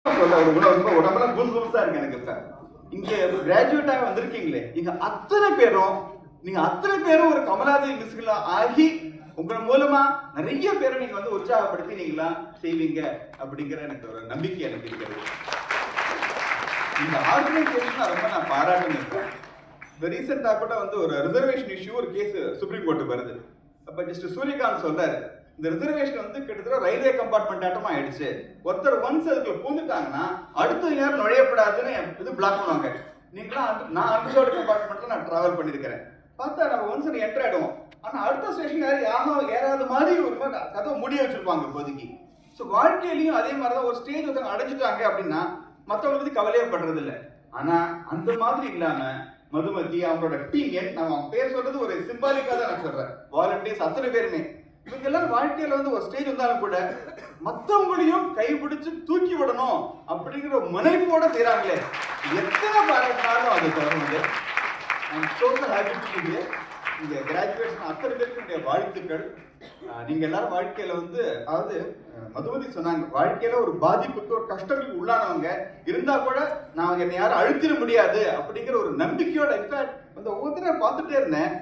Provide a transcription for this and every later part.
ரொம்ப உடம்பெல்லாம் புதுசா இருக்கு எனக்கு. இப்ப இங்க கிராஜுவேட்டாக வந்திருக்கீங்களே, நீங்க அத்தனை பேரும் ஒரு கமலாதேவி மிஸ்களா ஆகி உங்கள் மூலமா நிறைய பேரை நீங்க வந்து உற்சாகப்படுத்தி நீங்களா செய்வீங்க அப்படிங்கிற எனக்கு ஒரு நம்பிக்கை எனக்கு இருக்கிறது. இந்த ஆர்கனைசேஷன் ரொம்ப நான் பாராட்டுறேன். இப்போ ரீசெண்டா கூட வந்து ஒரு ரிசர்வேஷன் இஷ்யூ ஒரு கேஸ் சுப்ரீம் கோர்ட்டு வருது. அப்ப ஜஸ்ட் சூரியகாந்த் சொல்றாரு, இந்த ரிசர்வேஷன் வந்து கிட்டத்தட்ட ரயில்வே கம்பார்ட்மெண்ட் ஆட்டமா ஆயிடுச்சு. ஒருத்தர் ஒன்ஸ் அதுக்குள்ள பூந்துட்டாங்கன்னா அடுத்த யாரும் நுழையப்படாதுன்னு இது பிளாக் பண்ணுவாங்க. நீங்களாம் நான் அண்டர்சோர்டு கம்பார்ட்மெண்ட்ல நான் டிராவல் பண்ணிருக்கிறேன். பார்த்தா நம்ம ஒன்ஸ் என்டர் ஆயிடுவோம். ஆனா அடுத்த ஸ்டேஷன் யாரும் ஏறாத மாதிரி ஒரு கதவை முடிய வச்சிருப்பாங்க இப்போதைக்கு. ஸோ வாழ்க்கையிலையும் அதே மாதிரிதான் ஒரு ஸ்டேஜ் ஒருத்தவங்க அடைஞ்சிட்டாங்க அப்படின்னா மற்றவங்களை பத்தி கவலையே பண்றது இல்லை. ஆனா அந்த மாதிரி இல்லாம மதுமதி அவங்களோட டீம், நான் பேர் சொல்றது ஒரு சிம்பாலிக்கா தான் நான் சொல்றேன். வாலண்டியர்ஸ் அத்தனை பேருமே இவங்க எல்லாம் வாழ்க்கையில வந்து ஒரு ஸ்டேஜ் வந்தாலும் கூட மற்றவங்களையும் கைப்பிடிச்சு தூக்கி விடணும் அப்படிங்கிற ஒரு முனைப்போட செய்யறாங்களே, எத்தனை பாராட்டினாலும் அது தரணுங்க. இங்க கிராஜுவேஷன் அத்தனை பேருக்கு என்னுடைய வாழ்த்துக்கள். நீங்க எல்லாரும் வாழ்க்கையில வந்து, அதாவது மதுமதி சொன்னாங்க, வாழ்க்கையில ஒரு பாதிப்புக்கு ஒரு கஷ்டத்துக்கு உள்ளானவங்க இருந்தா கூட நான் என்னை யாரும் அழுத்திட முடியாது அப்படிங்கிற ஒரு நம்பிக்கையோட இன்ஃபேக்ட் அந்த ஒவ்வொருத்தரையும் பார்த்துட்டே இருந்தேன்.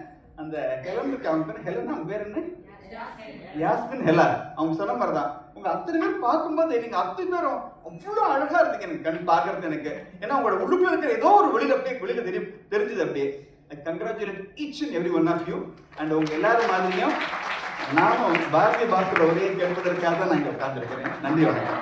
அந்த ஹெலனுக்கு அவங்க பேர் ஹெலன், அவங்க பேர் என்ன, யாஸ்மின் ஹெலா, அவங்க சொன்ன மாதிரிதான் உங்க அத்தனை பேர் பார்க்கும்போது நீங்க அத்தனை பேரும் அவ்வளவு அழகா இருந்தீங்க எனக்கு கண் பார்க்கறது. எனக்கு ஏன்னா உங்களோட உள்ளுக்குள்ள இருக்கிற ஏதோ ஒரு வெளியில தெரிஞ்சது அப்படியே. I congratulate each and every one of you. And உங்க எல்லாரும் மாதிரியும் நானும் பாரதிய பாஸ்கர் ஒரே கேட்பதற்காக தான் நான் இங்க உட்கார்ந்துருக்கிறேன். நன்றி, வணக்கம்.